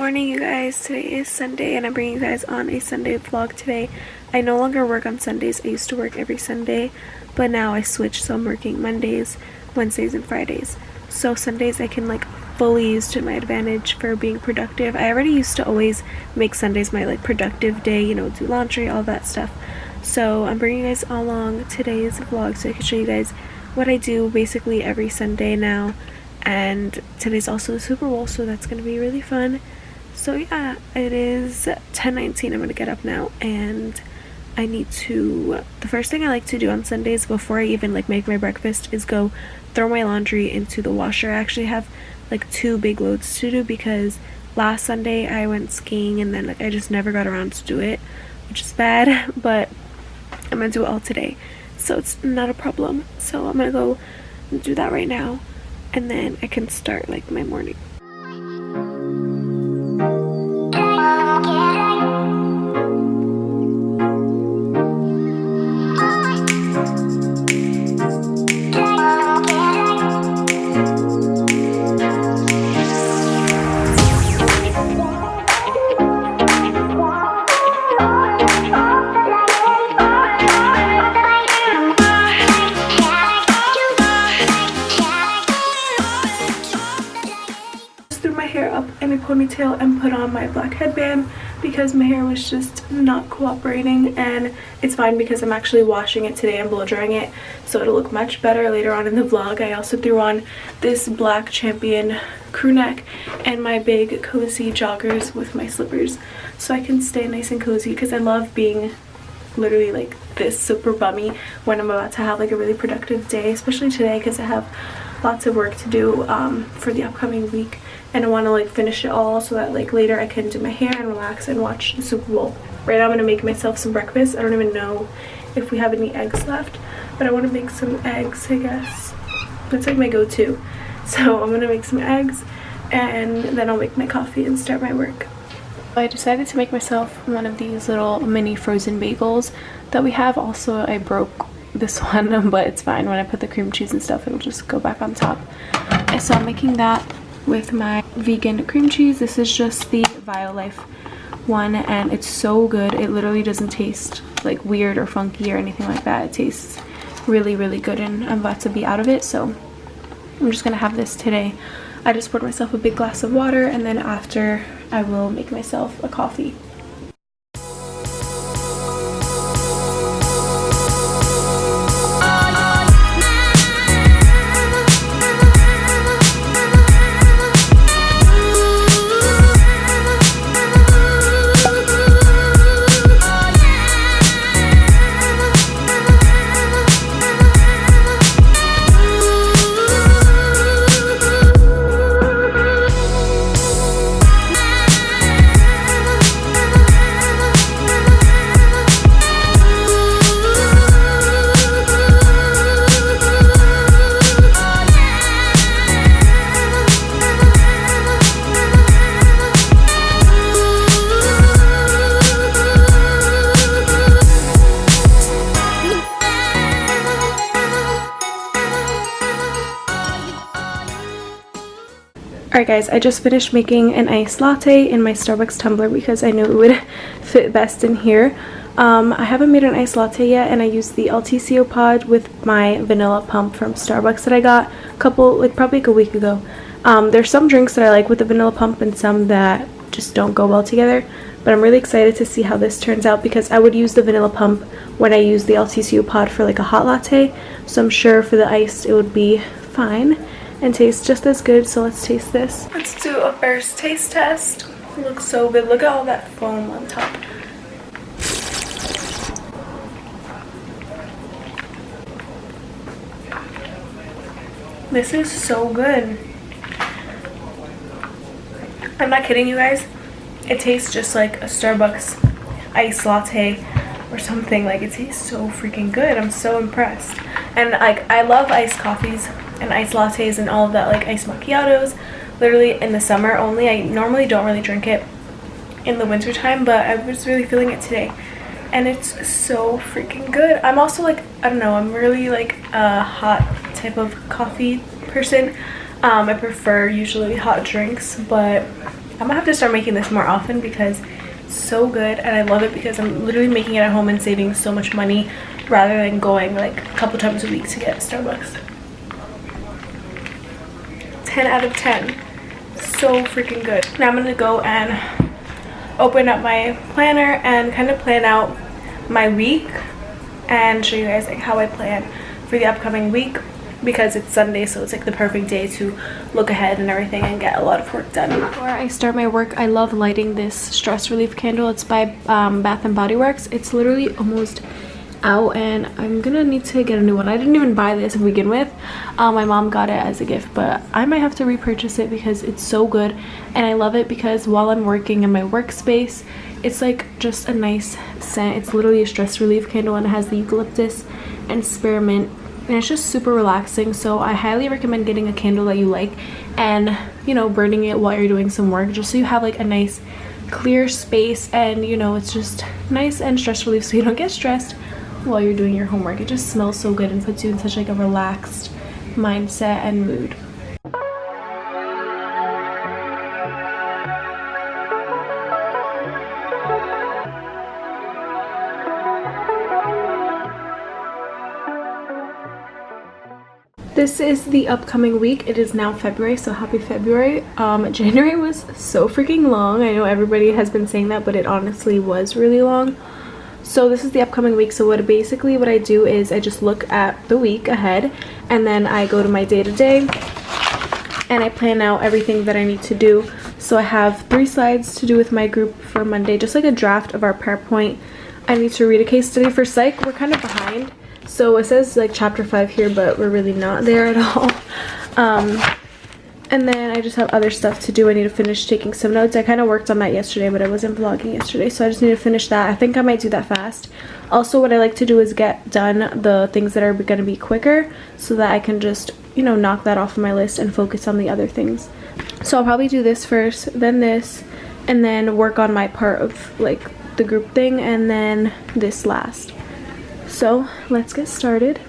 morning, you guys. Today is Sunday and I'm bringing you guys on a Sunday vlog today. I no longer work on Sundays. I used to work every Sunday, but now I switched, so I'm working Mondays, Wednesdays, and Fridays. So Sundays I can like fully use to my advantage for being productive. I already used to always make Sundays my like productive day, you know, do laundry, all that stuff. So I'm bringing you guys along today's vlog so I can show you guys what I do basically every Sunday now. And today's also the Super Bowl, so that's gonna be really fun. So yeah, it is 10:19. I'm gonna get up now and I need to, the first thing I like to do on Sundays before I even like make my breakfast is go throw my laundry into the washer. I actually have like 2 big loads to do because last Sunday I went skiing and then like I just never got around to do it, which is bad, but I'm gonna do it all today, so it's not a problem. So I'm gonna go do that right now and then I can start like my morning. In a ponytail and put on my black headband because my hair was just not cooperating, and it's fine because I'm actually washing it today and blow drying it, so it'll look much better later on in the vlog. I also threw on this black Champion crew neck and my big cozy joggers with my slippers so I can stay nice and cozy because I love being literally like this super bummy when I'm about to have like a really productive day, especially today because I have lots of work to do for the upcoming week, and I want to like finish it all so that like later I can do my hair and relax and watch the Super Bowl. Right now I'm gonna make myself some breakfast. I don't even know if we have any eggs left, but I want to make some eggs, I guess. That's like my go-to. So I'm gonna make some eggs and then I'll make my coffee and start my work. I decided to make myself one of these little mini frozen bagels that we have. Also, I broke this one, but it's fine. When I put the cream cheese and stuff, it'll just go back on top. And so I'm making that with my vegan cream cheese. This is just the Violife one and it's so good. It literally doesn't taste like weird or funky or anything like that. It tastes really, really good, and I'm about to be out of it, so I'm just gonna have this today. I just poured myself a big glass of water and then after I will make myself a coffee. Alright guys, I just finished making an iced latte in my Starbucks tumbler because I knew it would fit best in here. I haven't made an iced latte yet, and I used the xoxo pod with my vanilla pump from Starbucks that I got probably a week ago. There's some drinks that I like with the vanilla pump and some that just don't go well together, but I'm really excited to see how this turns out because I would use the vanilla pump when I use the xoxo pod for like a hot latte, so I'm sure for the iced it would be fine and taste just as good. So let's taste this. Let's do a first taste test. It looks so good. Look at all that foam on top. This is so good. I'm not kidding you guys. It tastes just like a Starbucks iced latte or something. Like, it tastes so freaking good. I'm so impressed. And like, I love iced coffees and iced lattes and all of that, like iced macchiatos, literally in the summer only. I normally don't really drink it in the winter time, but I was really feeling it today and it's so freaking good. I'm also like, I don't know, I'm really like a hot type of coffee person. I prefer usually hot drinks, but I'm gonna have to start making this more often because it's so good, and I love it because I'm literally making it at home and saving so much money rather than going like a couple times a week to get Starbucks. 10 out of 10. So freaking good. Now I'm gonna go and open up my planner and kind of plan out my week and show you guys like how I plan for the upcoming week, because it's Sunday, so it's like the perfect day to look ahead and everything and get a lot of work done. Before I start my work, I love lighting this stress relief candle. It's by Bath and Body Works. It's literally almost out and I'm gonna need to get a new one. I didn't even buy this to begin with. My mom got it as a gift, but I might have to repurchase it because it's so good, and I love it because while I'm working in my workspace, it's like just a nice scent. It's literally a stress relief candle, and it has the eucalyptus and spearmint, and it's just super relaxing. So I highly recommend getting a candle that you like and, you know, burning it while you're doing some work, just so you have like a nice clear space, and you know, it's just nice and stress relief so you don't get stressed while you're doing your homework. It just smells so good and puts you in such like a relaxed mindset and mood. This is the upcoming week. It is now February, so happy February. January was so freaking long. I know everybody has been saying that, but it honestly was really long. So this is the upcoming week. So what I do is I just look at the week ahead, and then I go to my day-to-day and I plan out everything that I need to do. So I have 3 slides to do with my group for Monday, just like a draft of our PowerPoint. I need to read a case study for psych. We're kind of behind. So it says like chapter 5 here, but we're really not there at all. And then I just have other stuff to do. I need to finish taking some notes. I kind of worked on that yesterday, but I wasn't vlogging yesterday, so I just need to finish that. I think I might do that fast. Also, what I like to do is get done the things that are going to be quicker, so that I can just, you know, knock that off of my list and focus on the other things. So I'll probably do this first, then this, and then work on my part of like the group thing, and then this last. So let's get started.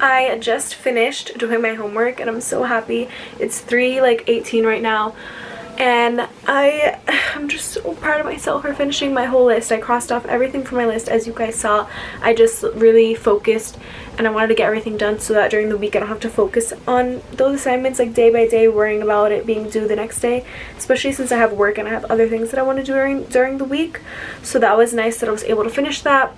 I just finished doing my homework and I'm so happy. It's 3:18 right now, and I'm just so proud of myself for finishing my whole list. I crossed off everything from my list, as you guys saw. I just really focused and I wanted to get everything done so that during the week I don't have to focus on those assignments like day by day, worrying about it being due the next day, especially since I have work and I have other things that I want to do during the week. So that was nice that I was able to finish that.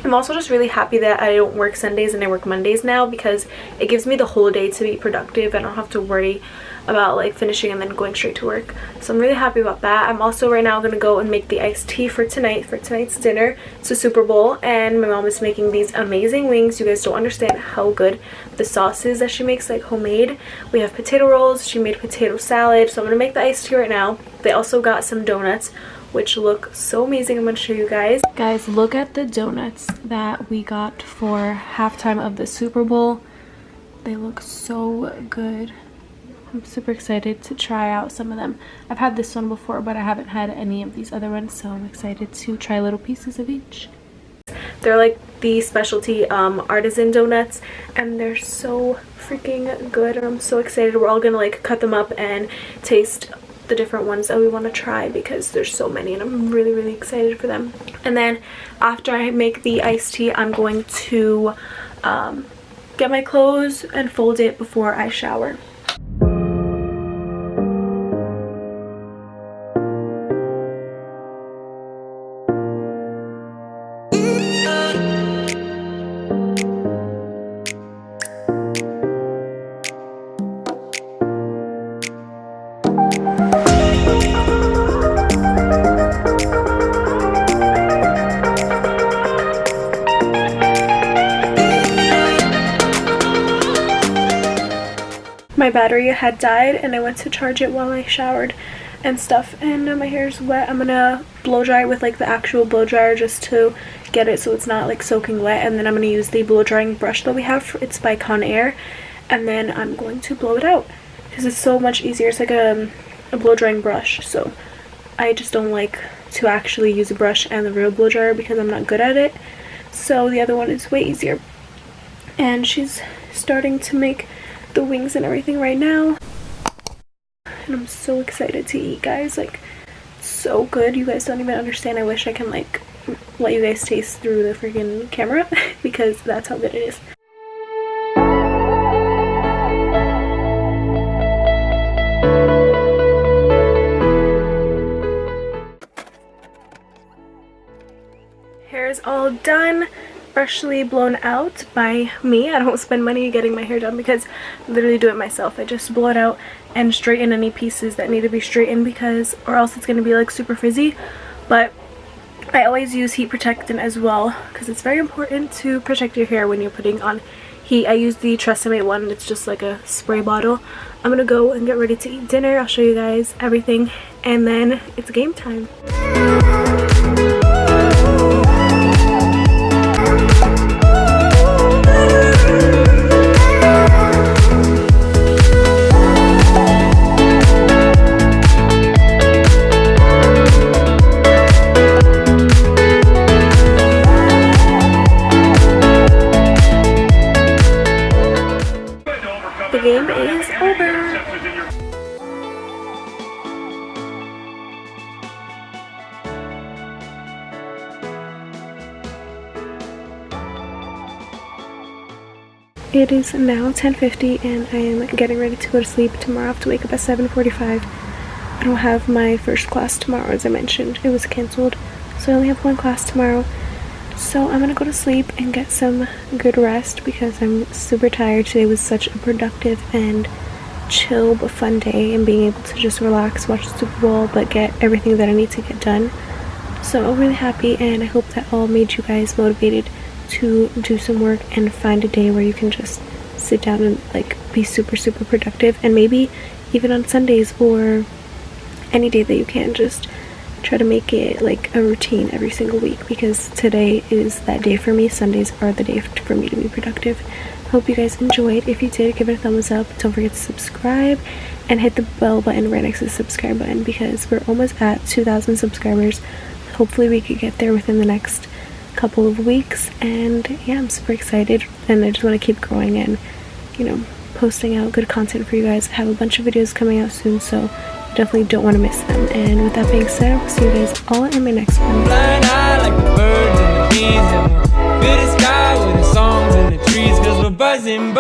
I'm also just really happy that I don't work Sundays and I work Mondays now, because it gives me the whole day to be productive and I don't have to worry about like finishing and then going straight to work. So I'm really happy about that. I'm also right now going to go and make the iced tea for tonight's dinner. It's a Super Bowl and my mom is making these amazing wings. You guys don't understand how good the sauce is that she makes, like homemade. We have potato rolls. She made potato salad. So I'm going to make the iced tea right now. They also got some donuts, which look so amazing. I'm going to show you guys. Guys, look at the donuts that we got for halftime of the Super Bowl. They look so good. I'm super excited to try out some of them. I've had this one before, but I haven't had any of these other ones, so I'm excited to try little pieces of each. They're like the specialty artisan donuts, and they're so freaking good, and I'm so excited. We're all gonna like cut them up and taste the different ones that we want to try because there's so many, and I'm really excited for them. And then after I make the iced tea, I'm going to get my clothes and fold it before I shower. My battery had died and I went to charge it while I showered and stuff, and my hair's wet. I'm gonna blow dry it with like the actual blow dryer just to get it so it's not like soaking wet, and then I'm gonna use the blow drying brush that we have. It's by Conair, and then I'm going to blow it out because it's so much easier. It's like a blow drying brush, so I just don't like to actually use a brush and the real blow dryer because I'm not good at it. So the other one is way easier. And she's starting to make the wings and everything right now, and I'm so excited to eat, guys. Like, so good. You guys don't even understand. I wish I can like let you guys taste through the freaking camera because that's how good it is. Hair is all done, freshly blown out by me. I don't spend money getting my hair done because I literally do it myself. I just blow it out and straighten any pieces that need to be straightened, because or else it's going to be like super frizzy. But I always use heat protectant as well because it's very important to protect your hair when you're putting on heat. I use the Tresemme one. It's just like a spray bottle. I'm gonna go and get ready to eat dinner. I'll show you guys everything, and then it's game time. The game is over. It is now 10:50 and I am getting ready to go to sleep. Tomorrow I have to wake up at 7:45. I don't have my first class tomorrow, as I mentioned. It was cancelled, so I only have one class tomorrow. So I'm gonna go to sleep and get some good rest because I'm super tired. Today was such a productive and chill but fun day, and being able to just relax, watch the Super Bowl, but get everything that I need to get done. So I'm really happy, and I hope that all made you guys motivated to do some work and find a day where you can just sit down and like be super productive, and maybe even on Sundays or any day that you can, just try to make it like a routine every single week, because today is that day for me. Sundays are the day for me to be productive. Hope you guys enjoyed. If you did, give it a thumbs up. Don't forget to subscribe and hit the bell button right next to the subscribe button, because we're almost at 2,000 subscribers. Hopefully we could get there within the next couple of weeks, and yeah, I'm super excited, and I just want to keep growing and, you know, posting out good content for you guys. I have a bunch of videos coming out soon, so definitely don't want to miss them. And with that being said, I'll see you guys all in my next one. Flying high like the birds and the bees, and we'll fill the sky with the songs and the trees, 'cause we're buzzing